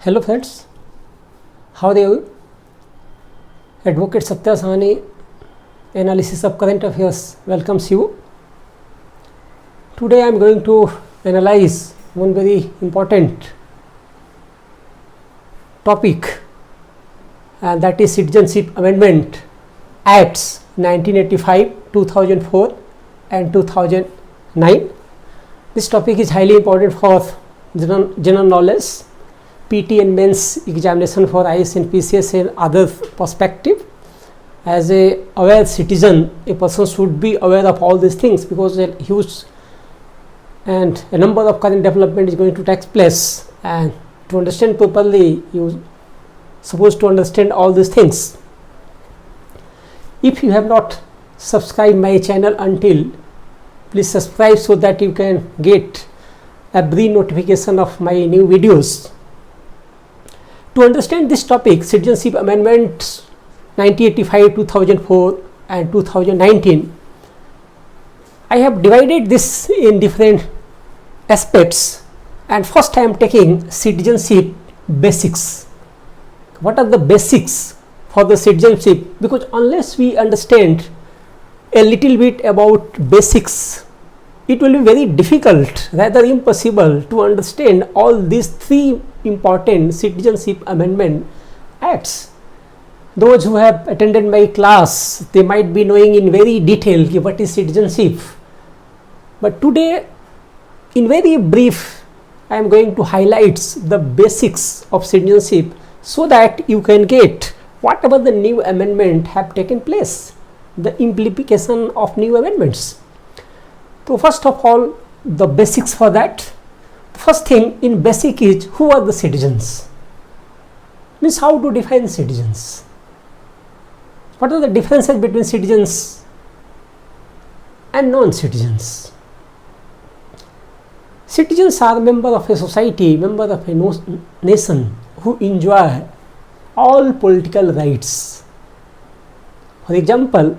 Hello friends, how are you? Advocate Satya Sahani analysis of current affairs welcomes you. Today I am going to analyze one very important topic, and that is Citizenship Amendment Acts 1985, 2004 and 2009. This topic is highly important for general knowledge, PT and mains examination for IAS and PCS and other perspective. As a aware citizen, a person should be aware of all these things, because a huge and a number of current development is going to take place, and to understand properly you supposed to understand all these things. If you have not subscribed my channel until, please subscribe so that you can get every notification of my new videos. To understand this topic, Citizenship Amendments 1985, 2004 and 2019, I have divided this in different aspects, and first I am taking citizenship basics. What are the basics for the citizenship? Because unless we understand a little bit about basics, it will be very difficult, rather impossible, to understand all these three important Citizenship Amendment Acts. Those who have attended my class, they might be knowing in very detail what is citizenship. But today, in very brief, I am going to highlight the basics of citizenship so that you can get whatever the new amendment have taken place, the implication of new amendments. So first of all, the basics for that. First thing in basic is, who are the citizens? Means how to define citizens. What are the differences between citizens and non-citizens? Citizens are members of a society, members of a nation who enjoy all political rights. For example,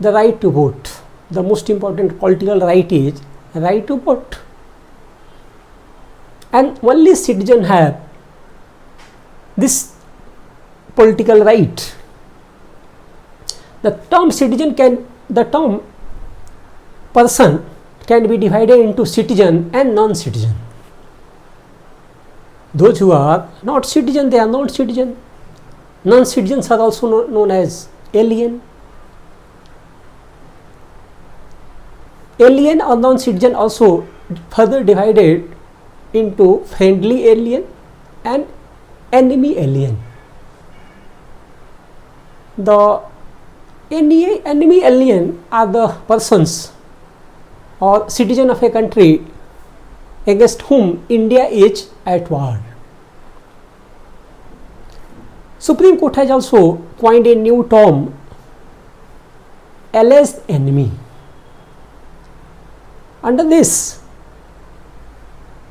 the right to vote. The most important political right is right to vote, and only citizens have this political right. The term person can be divided into citizen and non-citizen. Those who are not citizen, they are not citizen. Non-citizens are also known as alien. Alien or non-citizen also further divided into friendly alien and enemy alien. The enemy alien are the persons or citizen of a country against whom India is at war. Supreme Court has also coined a new term, alleged enemy. Under this,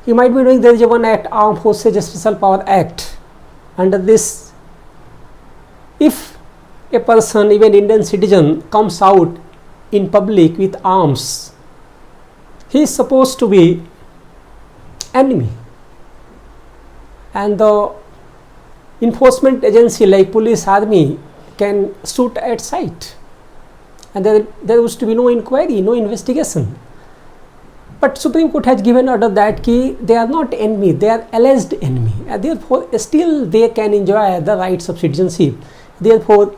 you might be knowing there is one act, Armed Forces Special Power Act. Under this, if a person, even Indian citizen, comes out in public with arms, he is supposed to be enemy, and the enforcement agency like police, army can shoot at sight, and there used to be no inquiry, no investigation. But Supreme Court has given order that they are not enemy, they are alleged enemy, and therefore still they can enjoy the rights of citizenship. Therefore,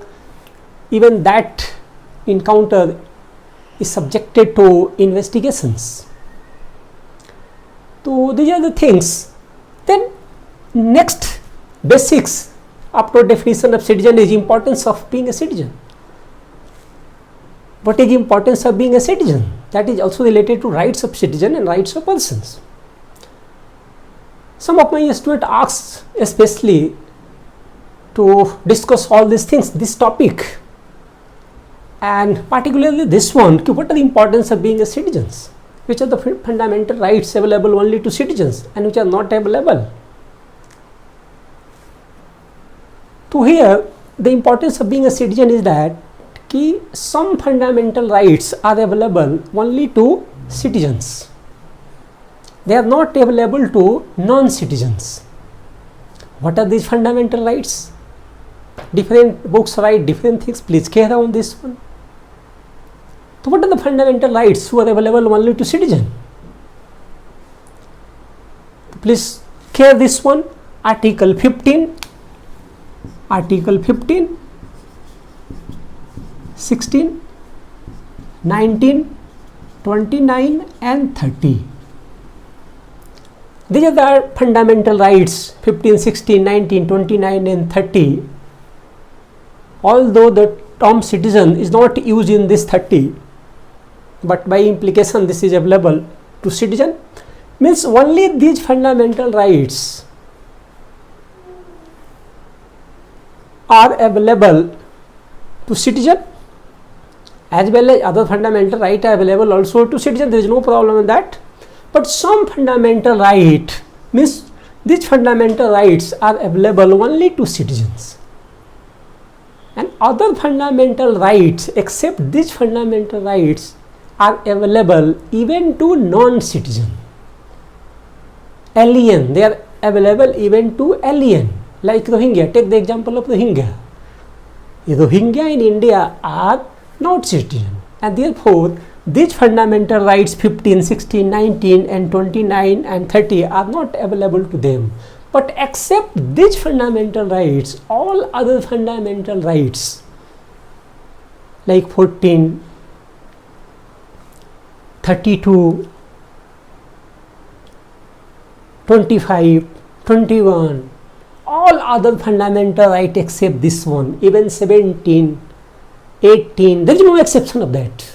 even that encounter is subjected to investigations. So these are the things. Then next basics after definition of citizen is importance of being a citizen. What is the importance of being a citizen? That is also related to rights of citizen and rights of persons. Some of my students asked especially to discuss all these things, this topic, and particularly this one, what are the importance of being a citizen? Which are the fundamental rights available only to citizens and which are not available? To here, the importance of being a citizen is that some fundamental rights are available only to citizens. They are not available to non-citizens. What are these fundamental rights? Different books write different things. Please care on this one. So what are the fundamental rights who are available only to citizen? Please care this one. Article 15, 16, 19, 29 and 30. These are the fundamental rights 15, 16, 19, 29 and 30. Although the term citizen is not used in this 30, but by implication this is available to citizen, means only these fundamental rights are available to citizen, as well as other fundamental rights are available also to citizen. There is no problem in that. But some fundamental right, means these fundamental rights are available only to citizens, and other fundamental rights except these fundamental rights are available even to non-citizen. Alien, they are available even to alien, like Rohingya. Take the example of Rohingya. Rohingya in India are not citizen, and therefore these fundamental rights 15, 16, 19 and 29 and 30 are not available to them. But except these fundamental rights, all other fundamental rights like 14, 32, 25, 21, all other fundamental rights except this one, even 17, 18, there is no exception of that.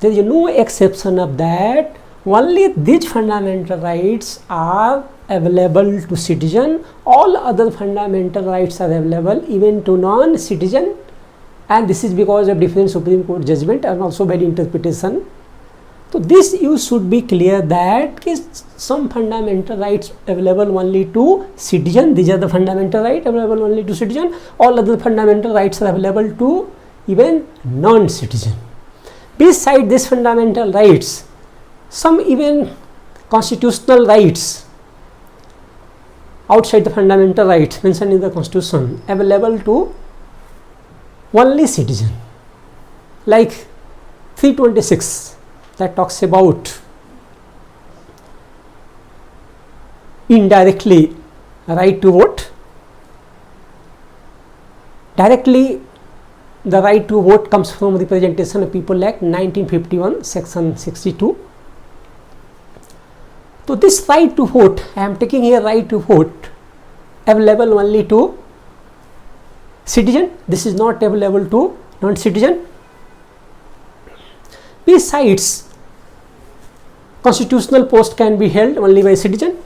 There is no exception of that. Only these fundamental rights are available to citizen. All other fundamental rights are available even to non-citizen, and this is because of different Supreme Court judgment and also by the interpretation. So this you should be clear that some fundamental rights available only to citizen. These are the fundamental rights available only to citizen. All other fundamental rights are available to even non-citizen. Beside these fundamental rights, some even constitutional rights outside the fundamental rights mentioned in the Constitution available to only citizen, like 326 that talks about indirectly right to vote. Directly the right to vote comes from Representation of People Act 1951 section 62. So this right to vote, I am taking here right to vote, available only to citizen. This is not available to non-citizen. Besides, constitutional post can be held only by citizen.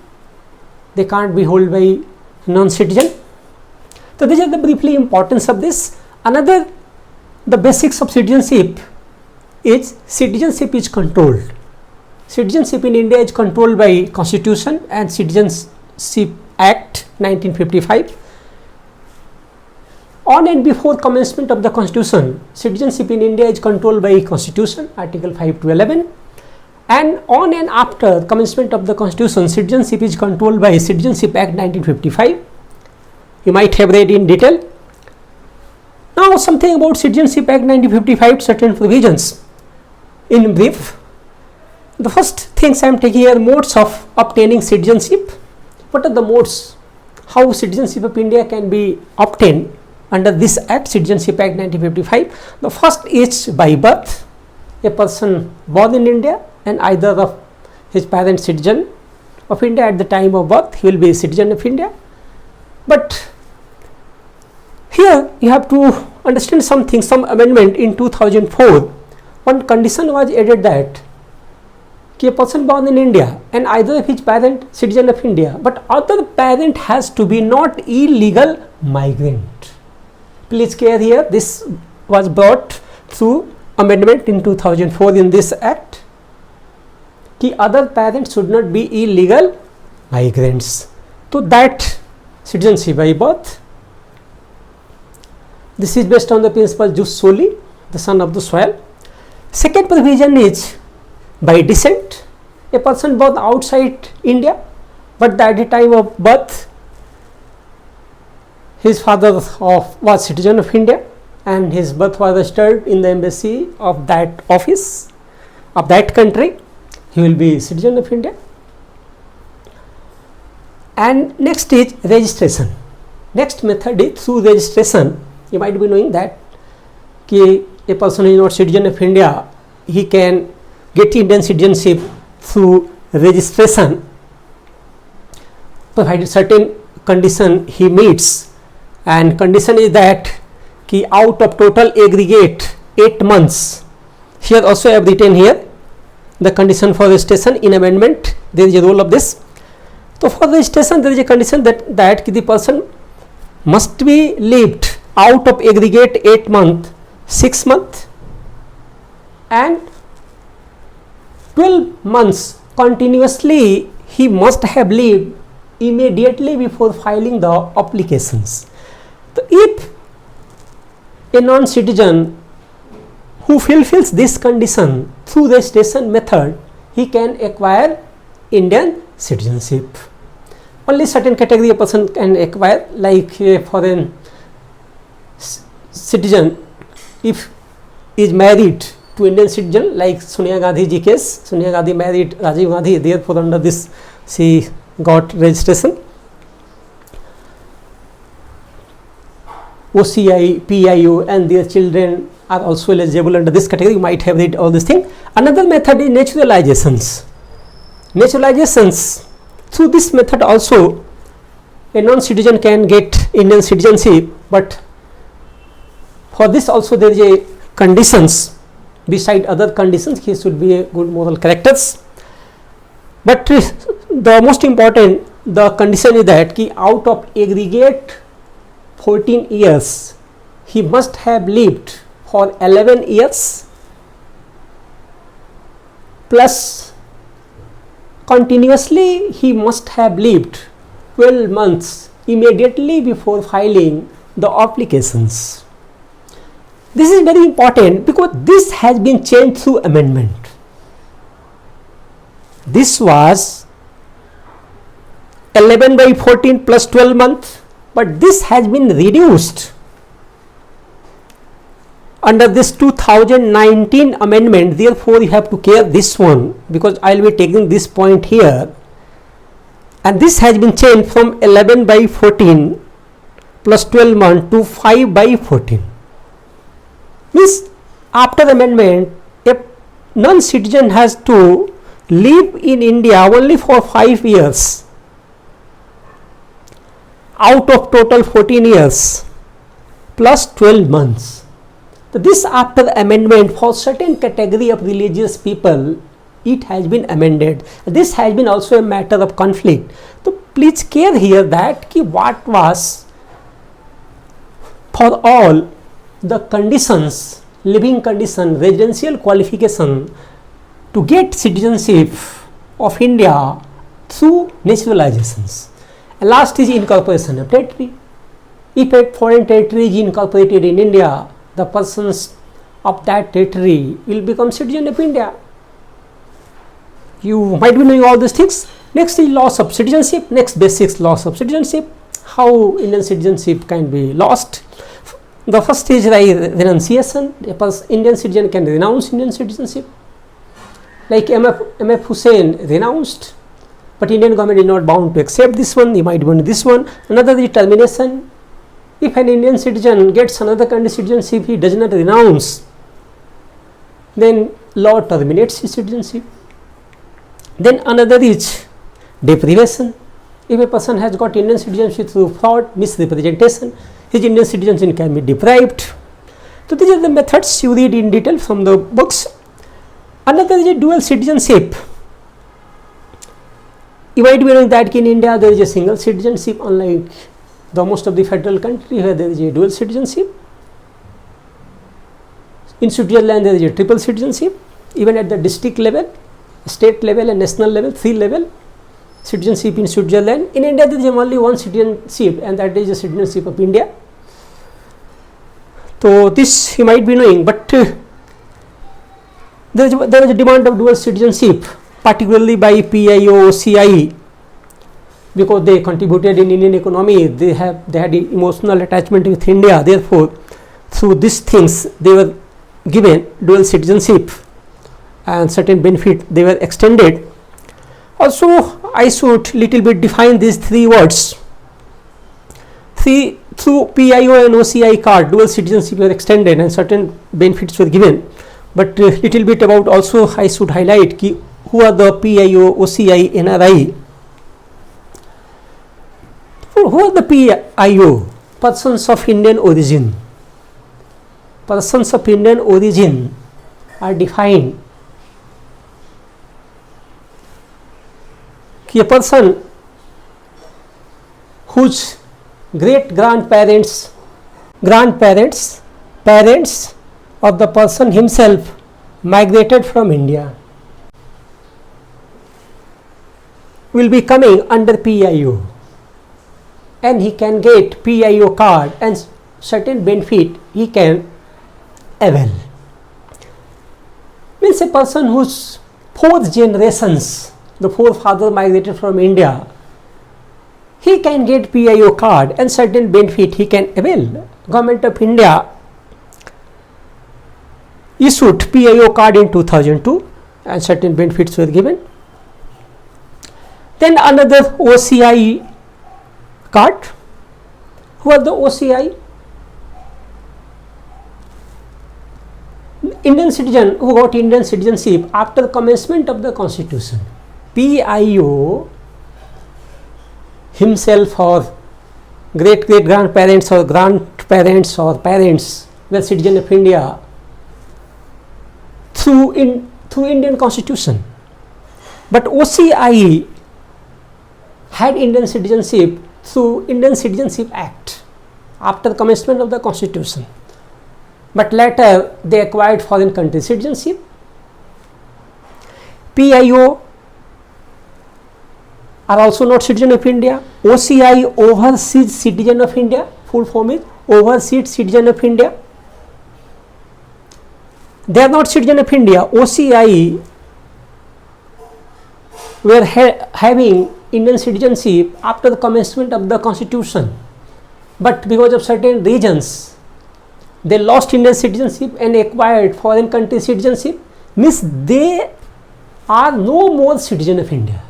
They can't be held by non-citizen. So these are the briefly importance of this. Another, the basics of citizenship is citizenship is controlled. Citizenship in India is controlled by Constitution and Citizenship Act 1955. On and before commencement of the Constitution, citizenship in India is controlled by Constitution, Article 5 to 11. And on and after commencement of the Constitution, citizenship is controlled by Citizenship Act 1955. You might have read in detail. Now something about Citizenship Act 1955, certain provisions. In brief, the first things I am taking here, modes of obtaining citizenship. What are the modes? How citizenship of India can be obtained under this Act, Citizenship Act 1955. The first is by birth. A person born in India and either of his parents citizen of India at the time of birth, he will be a citizen of India. But here you have to understand something, some amendment in 2004. One condition was added that a person born in India and either of his parent citizen of India, but other parent has to be not illegal migrant. Please care here, this was brought through amendment in 2004 in this Act. Ki other parents should not be illegal migrants. So that citizenship by birth. This is based on the principle jus soli, the son of the soil. Second provision is by descent. A person born outside India, but at the time of birth His father was citizen of India, and his birth was registered in the embassy of that office of that country. He will be citizen of India. And next is registration. Next method is through registration. You might be knowing that a person who is not citizen of India, he can get Indian citizenship through registration, provided certain condition he meets. And condition is that out of total aggregate 8 months, here also I have written here the condition for registration in amendment. There is a role of this. So for registration there is a condition that the person must be lived out of aggregate 8 months, 6 months and 12 months continuously. He must have lived immediately before filing the applications. So if a non-citizen who fulfills this condition through registration method, he can acquire Indian citizenship. Only certain category of person can acquire, like a foreign citizen if is married to Indian citizen, like Sonia Gandhi ji case. Sonia Gandhi married Rajiv Gandhi, therefore under this she got registration. OCI, PIO and their children are also eligible under this category. You might have read all these things. Another method is naturalizations. Naturalizations, through this method also a non-citizen can get Indian citizenship, but for this also there is a conditions. Beside other conditions, he should be a good moral characters. But the most important, the condition is that out of aggregate 14 years, he must have lived for 11 years plus continuously he must have lived 12 months immediately before filing the applications. This is very important because this has been changed through amendment. This was 11 by 14 plus 12 months, but this has been reduced under this 2019 amendment. Therefore, you have to care this one because I will be taking this point here, and this has been changed from 11 by 14 plus 12 months to 5 by 14. Means after amendment, a non-citizen has to live in India only for 5 years out of total 14 years plus 12 months. So this after amendment for certain category of religious people, it has been amended. This has been also a matter of conflict. So please care here that what was for all the conditions, living condition, residential qualification to get citizenship of India through naturalizations. And last is incorporation of territory. If a foreign territory is incorporated in India, the persons of that territory will become citizen of India. You might be knowing all these things. Next is loss of citizenship. Next basics loss of citizenship. How Indian citizenship can be lost. The first is renunciation. A Indian citizen can renounce Indian citizenship. Like MF Hussain renounced, but Indian government is not bound to accept this one. He might want this one. Another is termination. If an Indian citizen gets another country citizenship, he does not renounce, then law terminates his citizenship. Then another is deprivation. If a person has got Indian citizenship through fraud, misrepresentation, his Indian citizenship can be deprived. So these are the methods you read in detail from the books. Another is a dual citizenship. You might be knowing that in India there is a single citizenship, unlike the most of the federal country where there is a dual citizenship. In Switzerland there is a triple citizenship. Even at the district level, state level and national level, 3 level citizenship in Switzerland. In India there is only one citizenship, and that is the citizenship of India. So this you might be knowing, but there is a demand of dual citizenship, particularly by PIO, CI, because they contributed in Indian economy, they had emotional attachment with India. Therefore, through these things they were given dual citizenship and certain benefit they were extended. Also, I should little bit define these three words. Through PIO and OCI card, dual citizenship were extended and certain benefits were given. But little bit about also I should highlight who are the PIO, OCI, NRI. Who are the PIO? Persons of Indian origin. Persons of Indian origin are defined. A person whose great grandparents, parents of the person himself migrated from India will be coming under PIO, and he can get PIO card and certain benefit he can avail. Means a person whose fourth generations, the forefather migrated from India, he can get PIO card and certain benefit he can avail. Government of India issued PIO card in 2002 and certain benefits were given. Then another OCI card. Who are the OCI? Indian citizen who got Indian citizenship after commencement of the constitution. PIO himself or great grandparents or grandparents or parents were citizen of India through Indian constitution. But OCI had Indian citizenship through Indian Citizenship Act after commencement of the constitution. But later they acquired foreign country citizenship. PIO are also not citizen of India. OCI, overseas citizen of India, full form is overseas citizen of India. They are not citizen of India. OCI were having Indian citizenship after the commencement of the constitution, but because of certain reasons they lost Indian citizenship and acquired foreign country citizenship. Means they are no more citizen of India.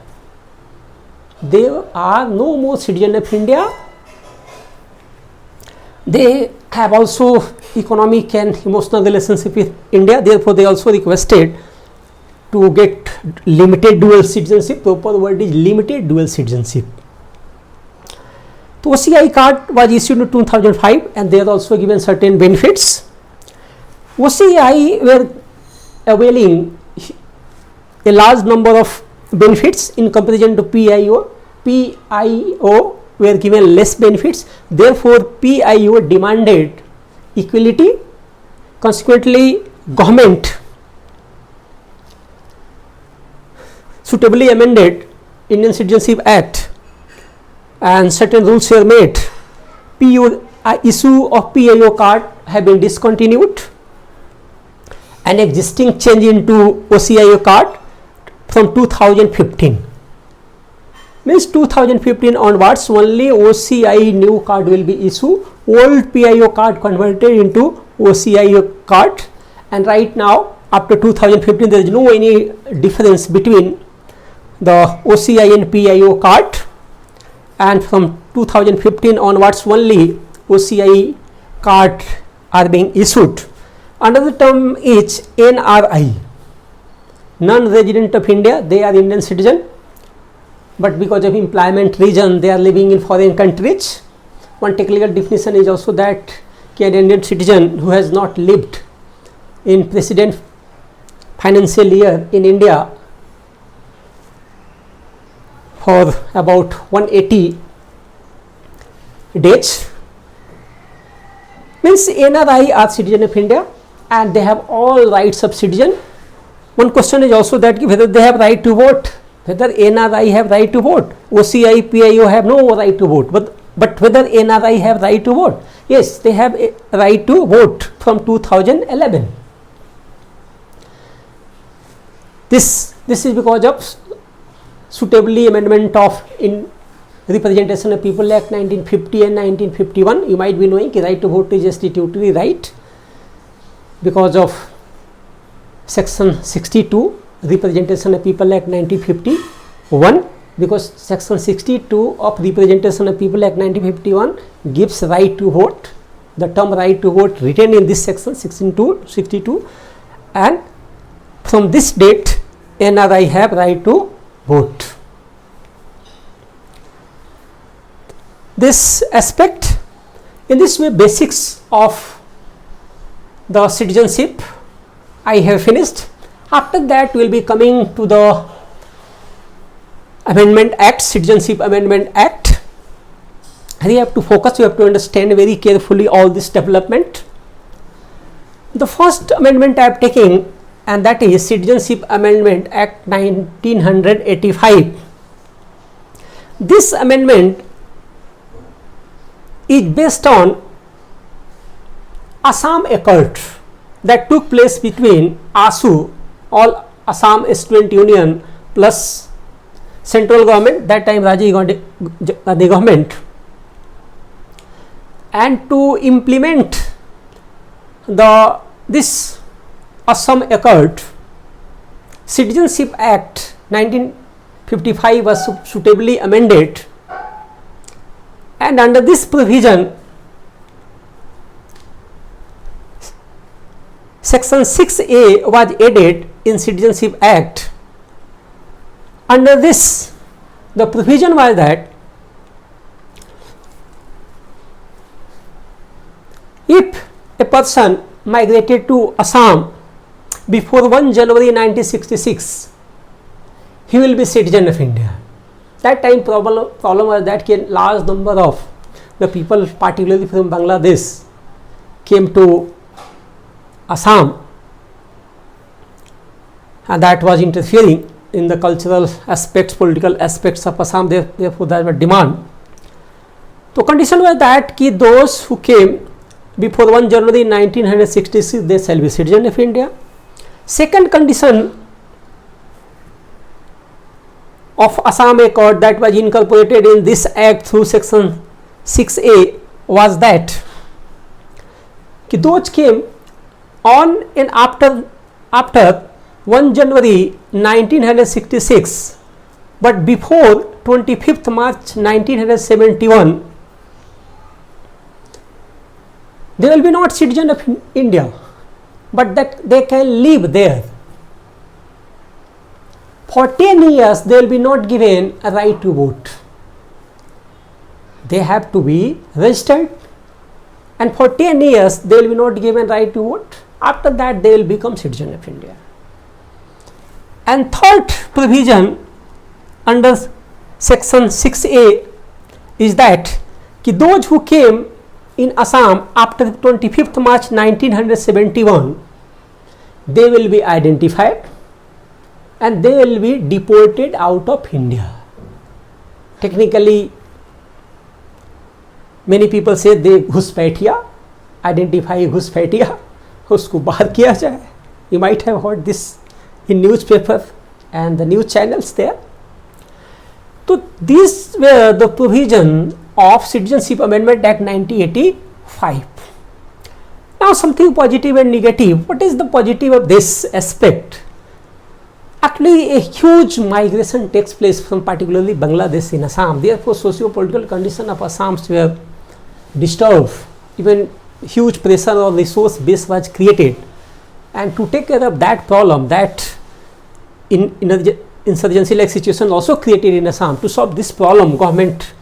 They are no more citizen of India. They have also economic and emotional relationship with India. Therefore, they also requested to get limited dual citizenship. Proper word is limited dual citizenship. The OCI card was issued in 2005 and they are also given certain benefits. OCI were availing a large number of benefits in comparison to PIO. PIO were given less benefits. Therefore, PIO demanded equality. Consequently, government suitably amended Indian Citizenship Act and certain rules were made. Issue of PIO card have been discontinued. An existing change into OCIO card from 2015. Means 2015 onwards only OCI new card will be issued. Old PIO card converted into OCIO card, and right now after 2015 there is no any difference between the OCI and PIO card, and from 2015 onwards only OCI card are being issued. Another term is NRI, non-resident of India. They are Indian citizen, but because of employment reason they are living in foreign countries. One technical definition is also that an Indian citizen who has not lived in precedent financial year in India for about 180 days, means NRI are citizen of India and they have all rights of citizen. One question is also that whether they have right to vote, whether NRI have right to vote. OCI, PIO have no right to vote, but whether NRI have right to vote? Yes, they have a right to vote from 2011. This is because of suitably amendment of Representation of People Act 1950 and 1951. You might be knowing that right to vote is a statutory right because of section 62, Representation of People Act 1951, because section 62 of Representation of People Act 1951 gives right to vote, the term right to vote written in this section 62, and from this date NRI have right to vote. This aspect, in this way, basics of the citizenship I have finished. After that we will be coming to the Amendment Act, Citizenship Amendment Act. We have to focus, we have to understand very carefully all this development. The first amendment I am taking, and that is Citizenship Amendment Act 1985. This amendment is based on Assam Accord that took place between ASU, all Assam Student Union, plus central government, that time Rajiv Gandhi government, and to implement this Assam Accord, Citizenship Act 1955 was suitably amended, and under this provision section 6A was added in Citizenship Act. Under this, the provision was that if a person migrated to Assam before 1 January 1966, he will be citizen of India. That time problem was that a large number of the people, particularly from Bangladesh, came to Assam, and that was interfering in the cultural aspects, political aspects of Assam. Therefore there was demand. So condition was that those who came before 1 January 1966, they shall be citizen of India. Second condition of Assam Accord that was incorporated in this act through section 6A was that those came on and after 1 January 1966, but before 25th March 1971, they will be not citizen of India, but that they can live there. For 10 years they will be not given a right to vote. They have to be registered, and for 10 years they will be not given right to vote. After that they will become citizen of India. And third provision under section 6A is that those who came in Assam after 25th March 1971, they will be identified and they will be deported out of India. Technically, many people say they घुसपैठिया, identify घुसपैठिया, उसको बाहर किया जाए. You might have heard this in newspaper and the news channels there. So these were the provision of Citizenship Amendment Act 1985. Now something positive and negative. What is the positive of this aspect? Actually, a huge migration takes place from particularly Bangladesh in Assam. Therefore, socio-political condition of Assam were disturbed. Even huge pressure or resource base was created. And to take care of that problem, that insurgency like situation also created in Assam, to solve this problem, government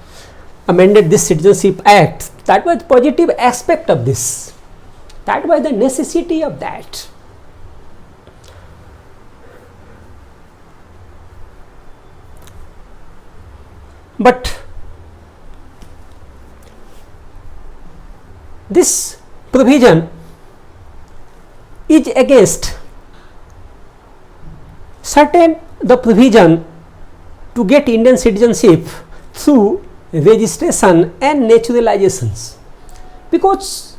amended this Citizenship Act. That was positive aspect of this. That was the necessity of that. But this provision is against certain the provision to get Indian citizenship through registration and naturalizations, because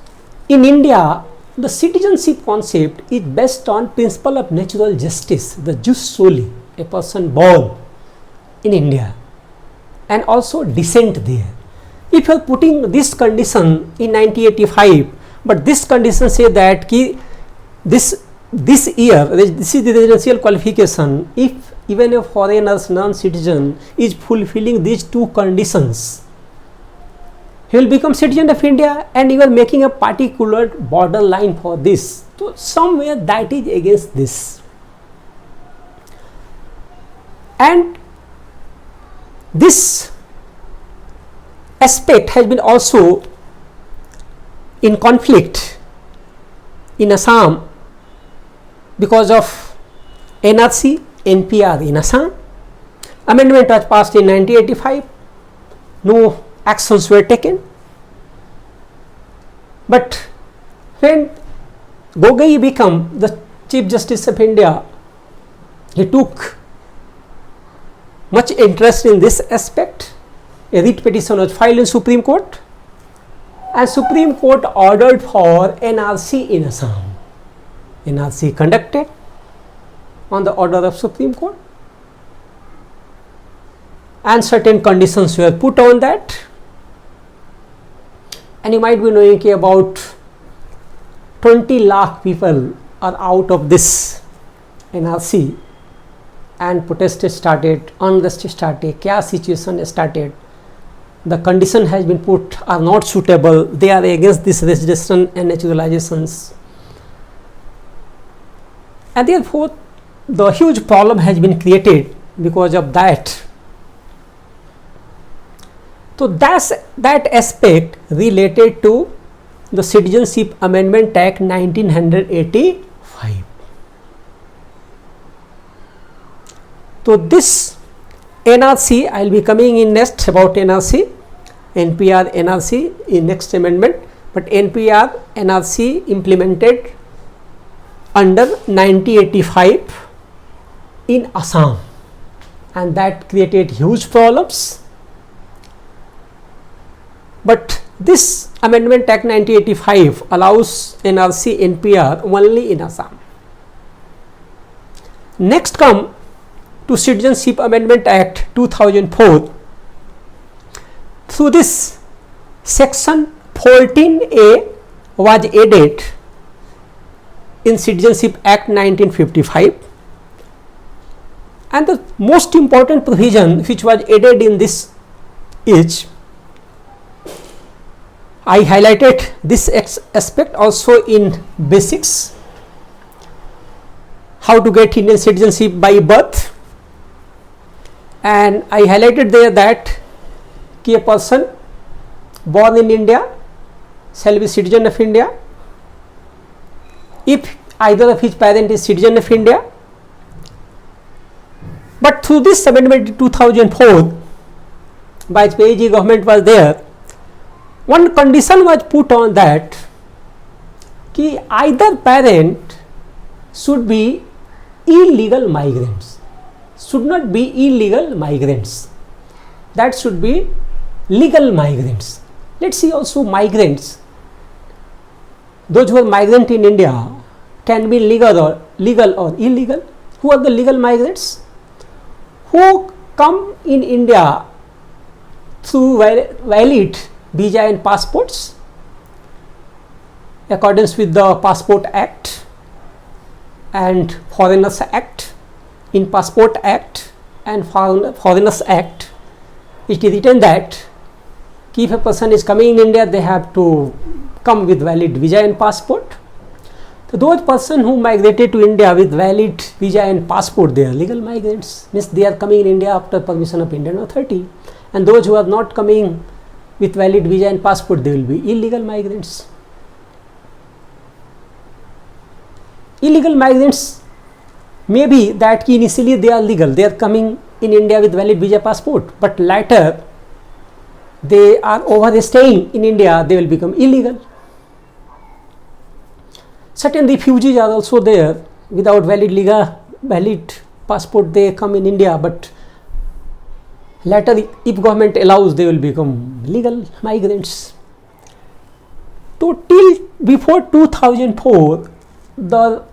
in India the citizenship concept is based on principle of natural justice, the jus soli, a person born in India. and also descent there. If you are putting this condition in 1985, but this condition say that ki this year, this is the residential qualification, if even a foreigner's non-citizen is fulfilling these two conditions, he will become citizen of India, and you are making a particular borderline for this. So somewhere that is against this. And this aspect has been also in conflict in Assam because of NRC, NPR in Assam. Amendment was passed in 1985. No actions were taken. But when Gogoi became the Chief Justice of India, he took much interest in this aspect. A writ petition was filed in Supreme Court, and Supreme Court ordered for NRC in Assam. NRC conducted on the order of Supreme Court, and certain conditions were put on that. And you might be knowing about 20 lakh people are out of this NRC, and protest started, unrest started, chaos situation started. The condition has been put are not suitable, they are against this reservation and naturalizations, and therefore the huge problem has been created because of that. So that aspect related to the Citizenship Amendment Act 1985. So this NRC, I will be coming in next about NRC, NPR, NRC in next amendment, but NPR, NRC implemented under 1985 in Assam, and that created huge problems. But this Amendment Act 1985 allows NRC, NPR only in Assam. Next come to Citizenship Amendment Act 2004. Through this section 14A was added in Citizenship Act 1955, and the most important provision which was added in this is, I highlighted this aspect also in basics, how to get Indian citizenship by birth, and I highlighted there that a person born in India shall be citizen of India if either of his parent is citizen of India. But through this amendment in 2004 by Vajpayee government was there, one condition was put on that कि either parent should be illegal migrants, should not be illegal migrants, that should be legal migrants. Let's see also migrants, those who are migrant in India can be legal or illegal. Who are the legal migrants? Who come in India through valid visa and passports accordance with the Passport Act and Foreigners Act. In Passport Act and Foreigners Act, it is written that if a person is coming in India, they have to come with valid visa and passport. So those person who migrated to India with valid visa and passport, they are legal migrants, means they are coming in India after permission of Indian authority. And those who are not coming with valid visa and passport, they will be illegal migrants. Illegal migrants may be that initially they are legal, they are coming in India with valid visa passport, but later they are overstaying in India, they will become illegal. Certain refugees are also there without valid passport, they come in India, but later if government allows, they will become legal migrants. So till before 2004, the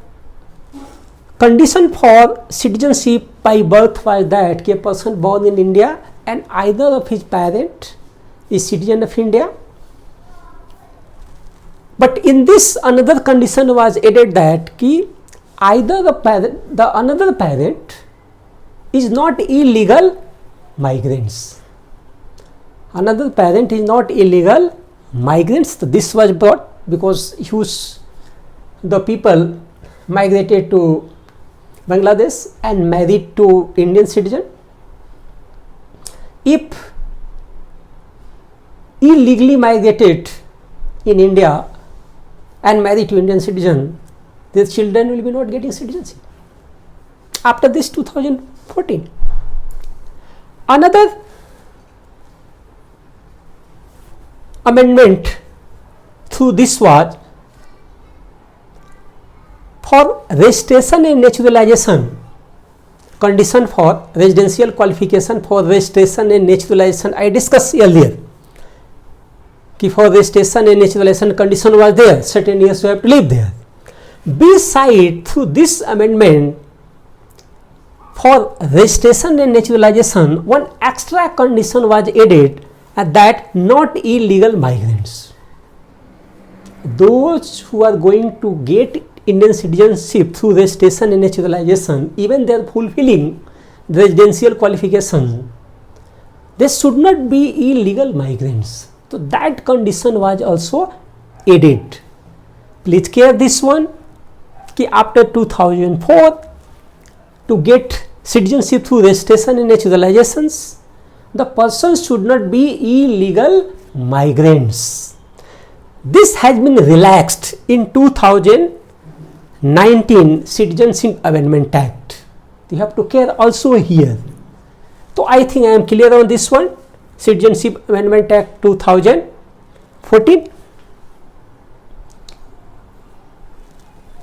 condition for citizenship by birth was that a person born in India and either of his parent is citizen of India. But in this another condition was added that ki either the another parent is not illegal migrants. Another parent is not illegal migrants. So this was brought because the people migrated to Bangladesh and married to Indian citizen. If illegally migrated in India and married to Indian citizen, their children will be not getting citizenship. After this 2014, another amendment through this was for registration and naturalization, condition for residential qualification for registration and naturalization. I discussed earlier कि for registration and naturalization condition was there, certain years you have to live there. Beside through this amendment for registration and naturalization, one extra condition was added, and that not illegal migrants. Those who are going to get Indian citizenship through registration and naturalization, even they are fulfilling the residential qualification, they should not be illegal migrants. So that condition was also added. Please care this one, कि after 2004 to get citizenship through registration and naturalizations, the person should not be illegal migrants. This has been relaxed in 2019 Citizenship Amendment Act. You have to care also here. So I think I am clear on this one. Citizenship Amendment Act 2014.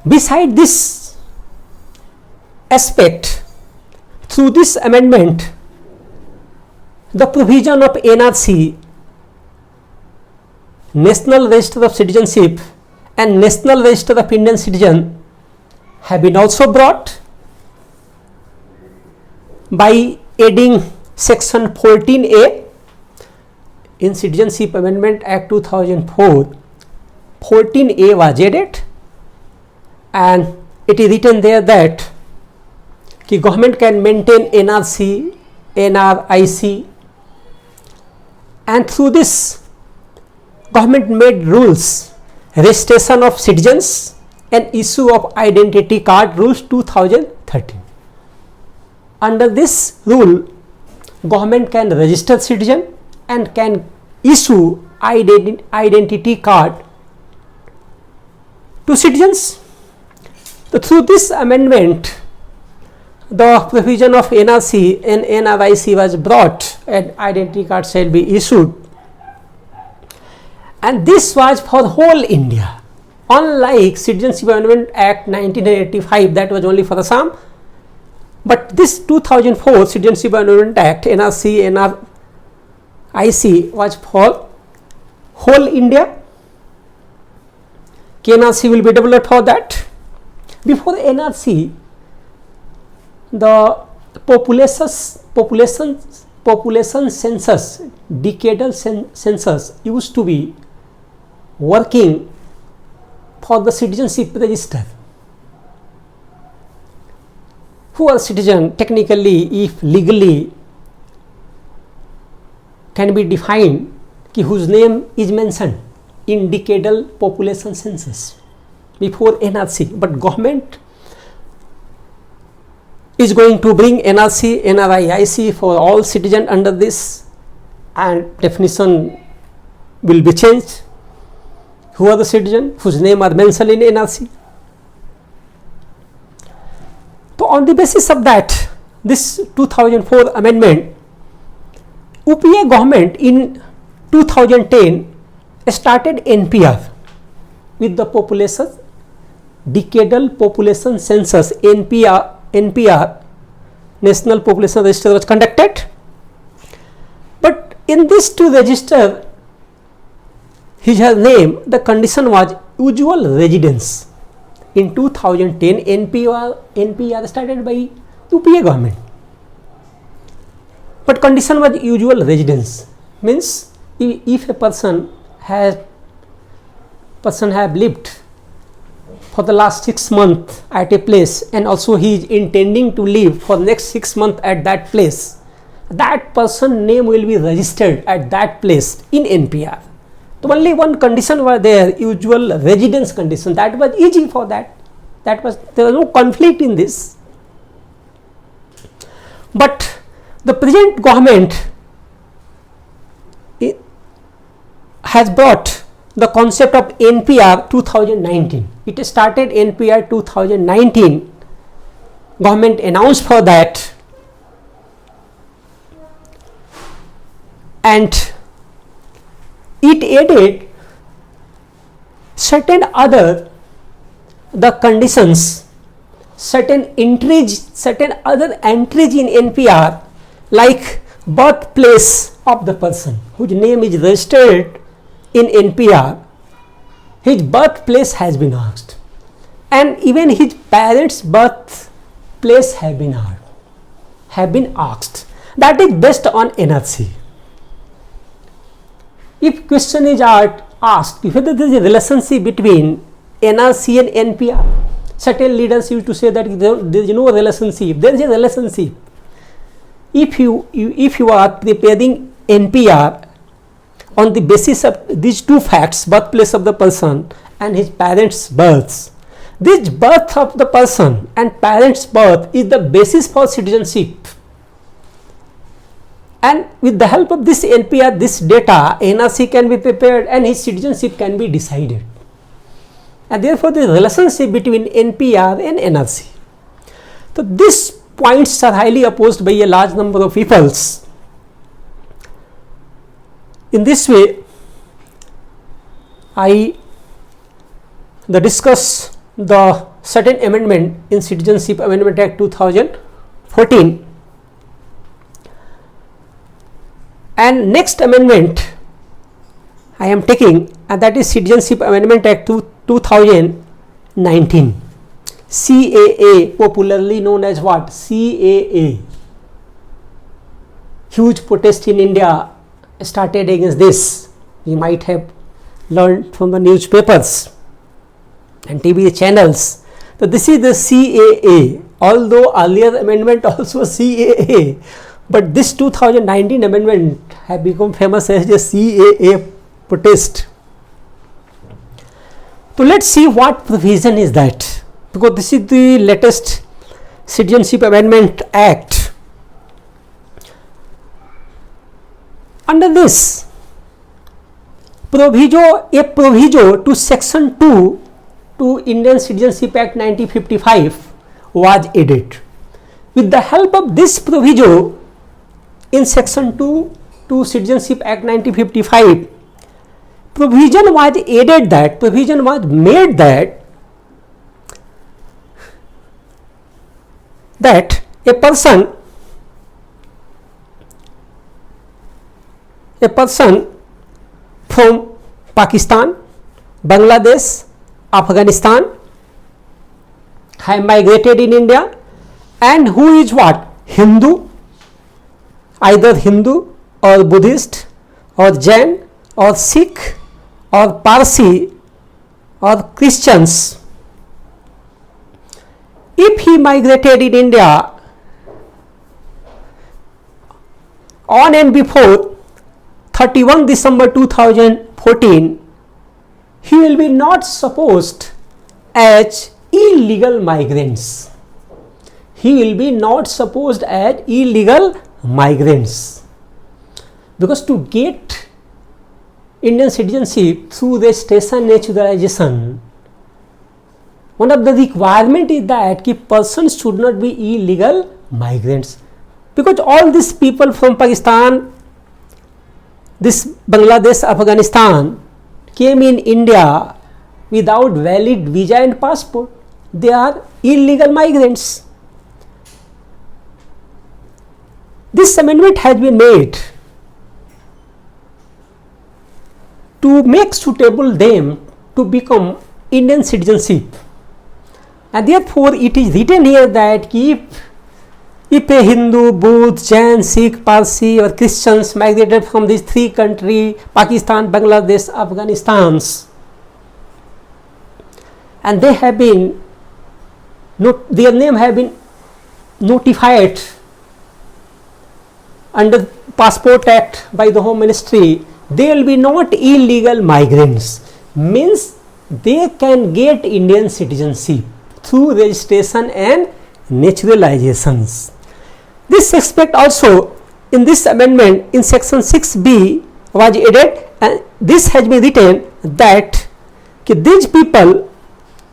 Beside this aspect, through this amendment, the provision of NRC, National Register of Citizenship, and National Register of Indian Citizen have been also brought by adding section 14A in Citizenship Amendment Act 2004. 14A was added, and it is written there that the government can maintain NRC, NRIC, and through this government made rules, registration of citizens and issue of identity card rules 2013. Under this rule, government can register citizen and can issue identity card to citizens. So through this amendment, the provision of NRC and NRIC was brought, and identity card shall be issued. And this was for whole India. Unlike Citizenship Amendment Act 1985, that was only for Assam. But this 2004 Citizenship Amendment Act, NRC, NRIC, was for whole India. NRC will be developed for that. Before NRC, the population census, decadal census used to be working for the citizenship register. Who are citizen technically, if legally, can be defined whose name is mentioned in decadal population census before NRC. But government is going to bring NRC, NRIC for all citizens under this, and definition will be changed. Who are the citizens whose name are mentioned in NRC? So on the basis of that, this 2004 amendment, UPA government in 2010 started NPR with the population, decadal population census. NPR, National Population Register, was conducted. But in this to register his name, the condition was usual residence. In 2010, NPR started by UPA government. but condition was usual residence, means if a person have lived for the last 6 months at a place and also he is intending to live for next 6 months at that place, that person name will be registered at that place in NPR. So only one condition was there, usual residence condition. That was easy for that. There was no conflict in this. But the present government has brought the concept of NPR 2019. It started NPR 2019. Government announced for that, and it added certain other the conditions, certain other entries in NPR, like birthplace of the person whose name is registered in NPR, his birthplace has been asked, and even his parents' birthplace have been asked. That is based on NRC. If question is asked whether there is a relationship between NRC and NPR, certain leaders used to say that there is no relationship. There is a relationship. If you are preparing NPR on the basis of these two facts, birthplace of the person and his parents' births, this birth of the person and parents' birth is the basis for citizenship. And with the help of this NPR, this data, NRC can be prepared and his citizenship can be decided. And therefore, the relationship between NPR and NRC. So, these points are highly opposed by a large number of peoples. In this way, I discuss the certain amendment in Citizenship Amendment Act 2014. And next amendment I am taking, and that is Citizenship Amendment Act 2019, CAA, popularly known as what? CAA. Huge protest in India started against this. You might have learned from the newspapers and TV channels. So this is the CAA, although earlier amendment also CAA. But this 2019 amendment have become famous as the CAA protest. So let's see what provision is that, because this is the latest Citizenship Amendment Act. Under this proviso to section 2 to Indian Citizenship Act 1955 was added. With the help of this proviso in section 2 to Citizenship Act 1955, provision was added, that provision was made that a person from Pakistan, Bangladesh, Afghanistan have migrated in India, and who is what? Hindu, either Hindu or Buddhist or Jain or Sikh or Parsi or Christians. If he migrated in India on and before 31 December 2014, he will be not supposed as illegal migrants. He will be not supposed as illegal migrants, because to get Indian citizenship through registration naturalization, one of the requirement is that persons should not be illegal migrants, because all these people from Pakistan, this Bangladesh, Afghanistan came in India without valid visa and passport. They are illegal migrants. This amendment has been made to make suitable them to become Indian citizenship, and therefore it is written here that if if a Hindu, Buddhist, Jain, Sikh, Parsi or Christians migrated from these three countries, Pakistan, Bangladesh, Afghanistan, and they have been, their name have been notified under Passport Act by the Home Ministry, they will be not illegal migrants, means they can get Indian citizenship through registration and naturalizations. This aspect also in this amendment in section 6b was added, and this has been written that these people,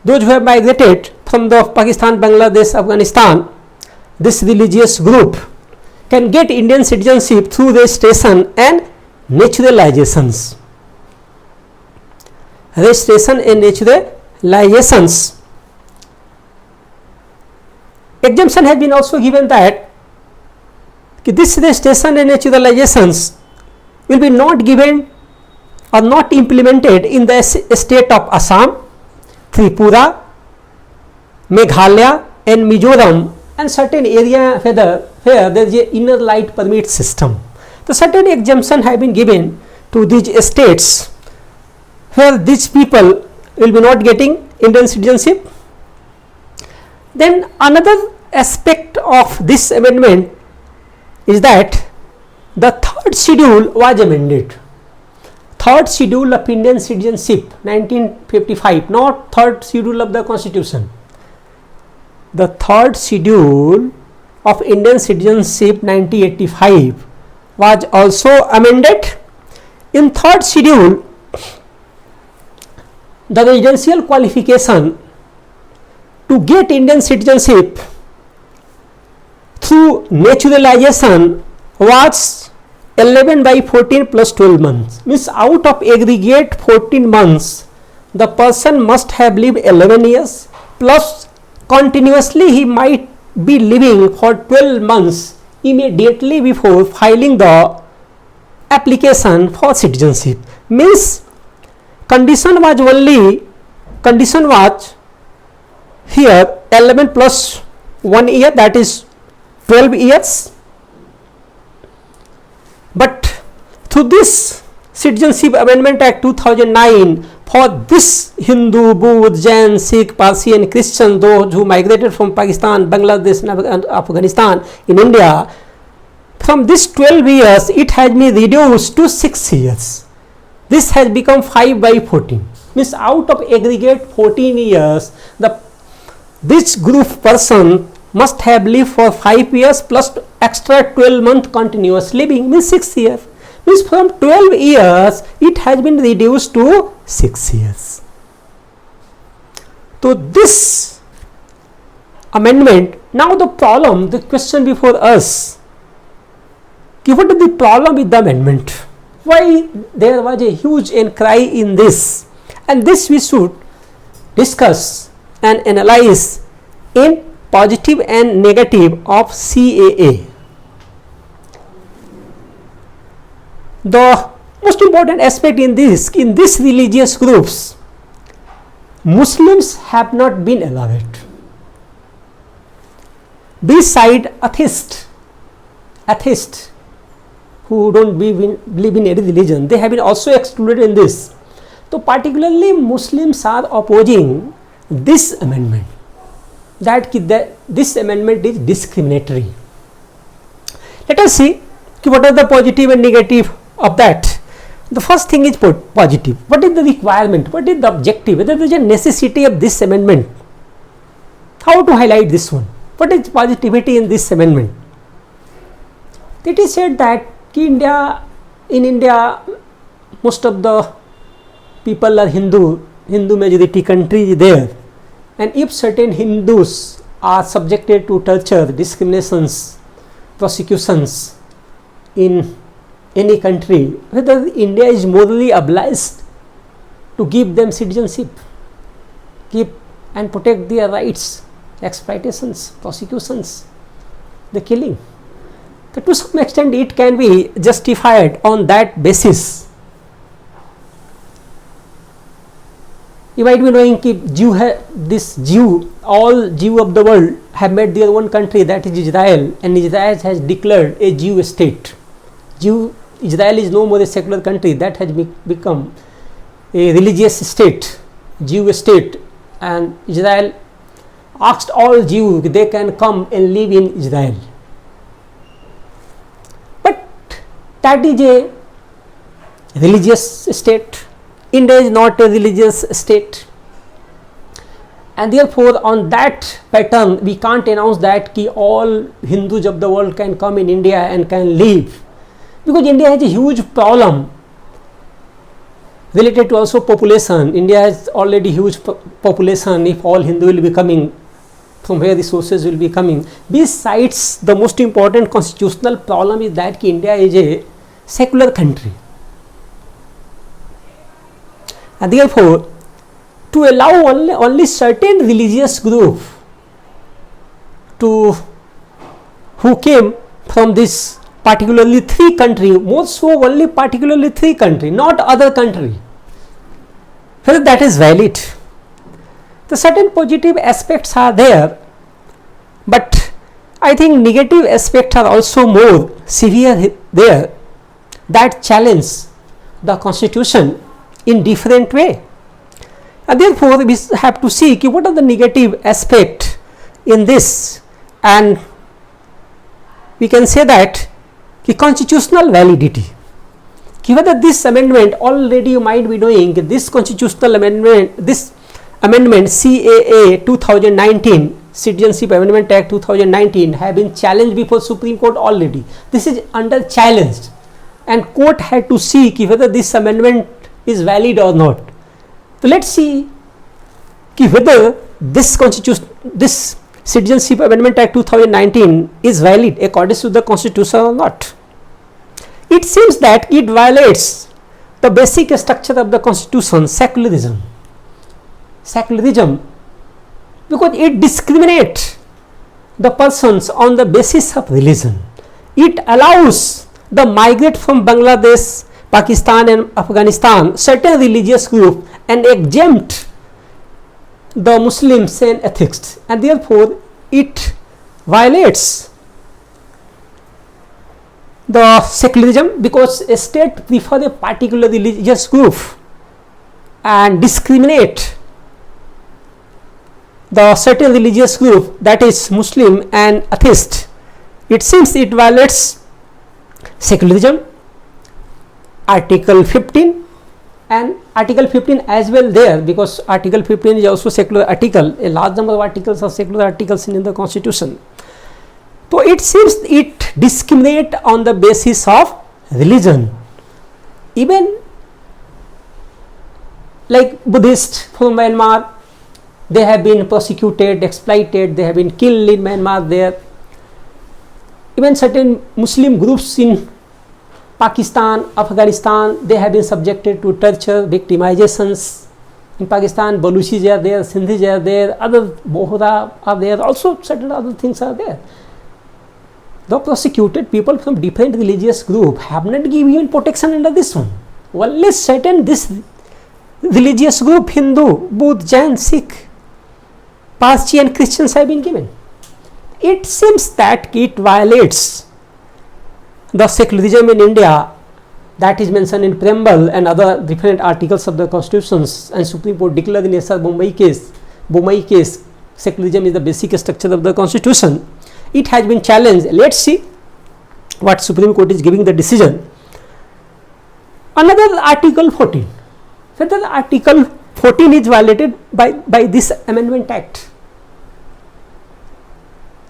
those who have migrated from the Pakistan, Bangladesh, Afghanistan, this religious group can get Indian citizenship through registration and naturalizations. Registration and naturalizations. Exemption has been also given that this registration and naturalizations will be not given or not implemented in the state of Assam, Tripura, Meghalaya and Mizoram, and certain area where there is a inner light permit system. So certain exemption have been given to these states where these people will be not getting Indian citizenship. Then another aspect of this amendment is that the third schedule was amended. Third schedule of Indian citizenship 1955, not third schedule of the constitution. The third schedule of Indian citizenship 1985 was also amended. In third schedule, the residential qualification to get Indian citizenship through naturalization was 11 by 14 plus 12 months. Means out of aggregate 14 months, the person must have lived 11 years plus continuously he might be living for 12 months immediately before filing the application for citizenship. Means condition was here 11 plus 1 year, that is 12 years. But through this Citizenship Amendment Act 2009, for this Hindu, Buddhist, Jain, Sikh, Parsi and Christian, those who migrated from Pakistan, Bangladesh and Afghanistan in India, from this 12 years it has been reduced to 6 years. This has become 5 by 14. Means out of aggregate 14 years, this group person must have lived for 5 years plus extra 12 months continuous living, means 6 years. Means from 12 years it has been reduced to 6 years. So this amendment, now the question before us, what is the problem with the amendment? Why there was a huge outcry in this, and this we should discuss and analyze in positive and negative of CAA. The most important aspect in these religious groups, Muslims have not been allowed. Beside atheists who don't believe in any religion, they have been also excluded in this. So particularly Muslims are opposing this amendment, that this amendment is discriminatory. Let us see what are the positive and negative of that. The first thing is positive. What is the requirement? What is the objective? Whether there is a necessity of this amendment? How to highlight this one? What is positivity in this amendment? It is said that in India most of the people are Hindu majority country is there, and if certain Hindus are subjected to torture, discriminations, prosecutions in any country, whether India is morally obliged to give them citizenship, keep and protect their rights, exploitations, prosecutions, the killing. So to some extent it can be justified on that basis. You might be knowing that all Jew of the world have made their own country, that is Israel, and Israel has declared a Jew state. Israel is no more a secular country, that has become a religious state, Jew state, and Israel asked all Jews they can come and live in Israel. But that is a religious state. India is not a religious state, and therefore on that pattern we can't announce that all Hindus of the world can come in India and can live, because India has a huge problem related to also population. India has already huge population. If all Hindu will be coming, from where the sources will be coming. Besides, the most important constitutional problem is that India is a secular country, and therefore to allow only certain religious group who came from this particularly 3 country, more so only particularly 3 country, not other country, whether that is valid. The certain positive aspects are there, but I think negative aspects are also more severe there, that challenge the constitution in different way, and therefore we have to see what are the negative aspect in this, and we can say that the constitutional validity, whether this amendment, already you might be knowing this constitutional amendment, this amendment CAA 2019, Citizenship Amendment Act 2019, have been challenged before Supreme Court already. This is under challenged, and court had to see whether this amendment is valid or not. So let's see whether this Citizenship Amendment Act 2019 is valid according to the Constitution or not. It seems that it violates the basic structure of the Constitution, secularism, because it discriminates the persons on the basis of religion. It allows the migrate from Bangladesh, Pakistan and Afghanistan certain religious group and exempt the Muslims and atheists, and therefore it violates the secularism, because a state prefer a particular religious group and discriminate the certain religious group, that is Muslim and atheist. It seems it violates secularism. Article 15 and Article 15 as well there, because Article 15 is also secular article. A large number of articles are secular articles in the Constitution. So it seems it discriminate on the basis of religion. Even like Buddhists from Myanmar, they have been persecuted, exploited, they have been killed in Myanmar there. Even certain Muslim groups in Pakistan, Afghanistan, they have been subjected to torture, victimizations. In Pakistan, Baluchis are there, Sindhis are there, other Bohra are there, also certain other things are there. The prosecuted people from different religious group have not given protection under this one. Only certain this religious group, Hindu, Buddha, Jain, Sikh, Parsi and Christians have been given. It seems that it violates the secularism in India that is mentioned in preamble and other different articles of the constitutions, and Supreme Court declared in SR Bombay case, secularism is the basic structure of the constitution. It has been challenged. Let's see what Supreme Court is giving the decision. Another Article 14, whether Article 14 is violated by this Amendment Act.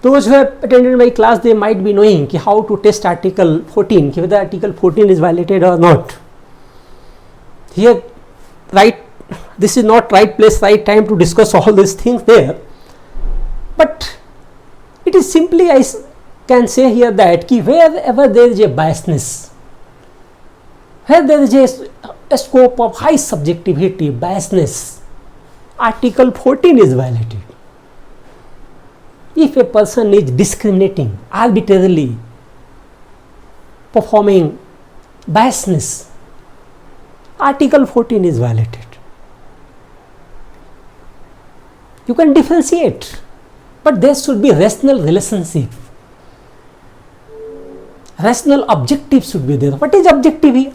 Those who have attended my class, they might be knowing how to test Article 14, whether Article 14 is violated or not. Here, this is not right place, right time to discuss all these things there. But it is simply, I can say here that wherever there is a biasness, where there is a scope of high subjectivity, biasness, Article 14 is violated. If a person is discriminating, arbitrarily performing biasness, Article 14 is violated. You can differentiate, but there should be rational relationship. Rational objective should be there. What is objective here?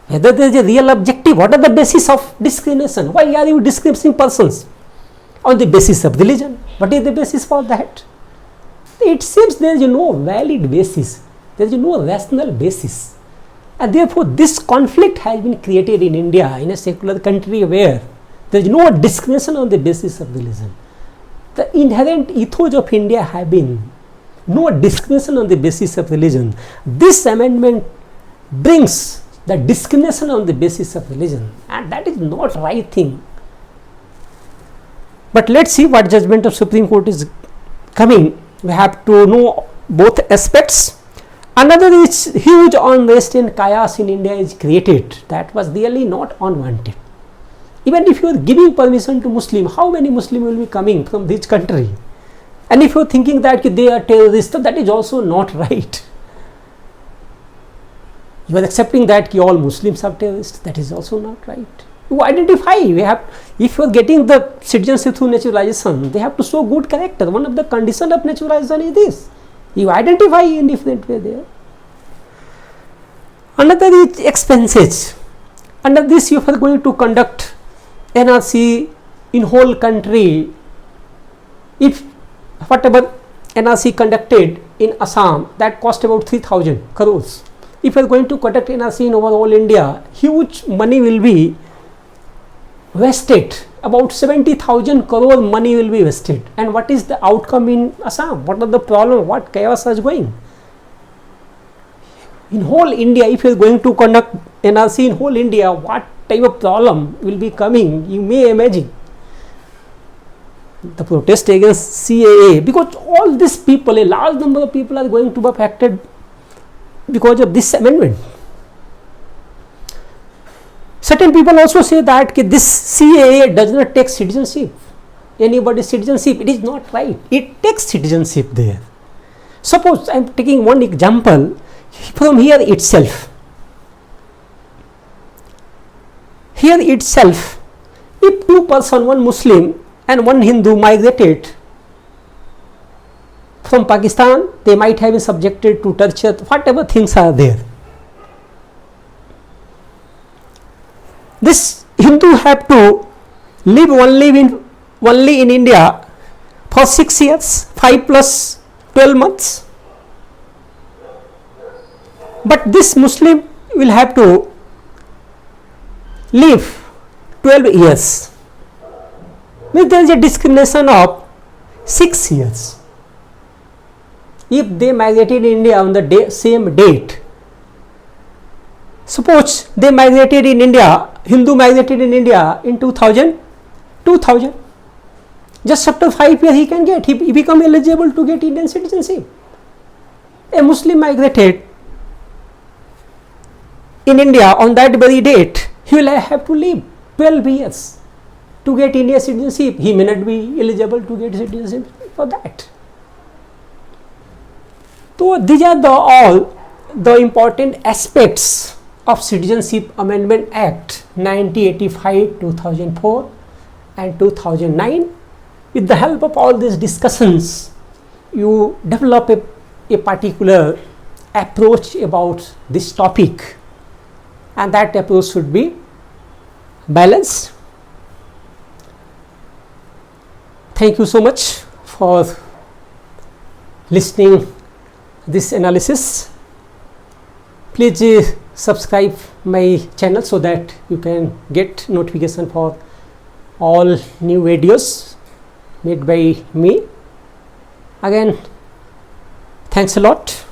Whether there is a real objective, what are the basis of discrimination? Why are you discriminating persons on the basis of religion? What is the basis for that? It seems there is no valid basis, there is no rational basis, and therefore this conflict has been created in India, in a secular country where there is no discrimination on the basis of religion. The inherent ethos of India have been no discrimination on the basis of religion. This amendment brings the discrimination on the basis of religion, and that is not right thing. But let's see what judgment of Supreme Court is coming. We have to know both aspects. Another is huge unrest and chaos in India is created. That was really not unwanted. Even if you are giving permission to Muslim, how many Muslim will be coming from this country? And if you are thinking that they are terrorists, that is also not right. You are accepting that all Muslims are terrorists, that is also not right. You identify, if you are getting the citizenship through naturalization, they have to show good character. One of the conditions of naturalization is this. You identify in different way there. Another is expenses. Under this, you are going to conduct NRC in whole country. If whatever NRC conducted in Assam, that cost about 3,000 crores. If you are going to conduct NRC in overall India, huge money will be wasted. About 70,000 crore money will be wasted. And what is the outcome in Assam? What are the problem? What chaos is going? In whole India, if you are going to conduct NRC in whole India, what type of problem will be coming? You may imagine. The protest against CAA, because all these people, a large number of people are going to be affected because of this amendment. Certain people also say that this CAA does not take citizenship, anybody's citizenship. It is not right. It takes citizenship there. Suppose I am taking one example from here itself. Here itself, if two persons, one Muslim and one Hindu, migrated from Pakistan, they might have been subjected to torture, whatever things are there. This Hindu have to live only in India for 6 years, 5 plus 12 months. But this Muslim will have to live 12 years. Means there is a discrimination of 6 years. If they migrated in India on the same date, suppose they migrated in India, Hindu migrated in India in 2000, just after 5 years he can get, he become eligible to get Indian citizenship. A Muslim migrated in India on that very date, he will have to live 12 years to get Indian citizenship. He may not be eligible to get citizenship for that. So these are all the important aspects of Citizenship Amendment Act 1985, 2004 and 2009. With the help of all these discussions, you develop a particular approach about this topic, and that approach should be balanced. Thank you so much for listening this analysis. Please subscribe my channel so that you can get notification for all new videos made by me. Again, thanks a lot.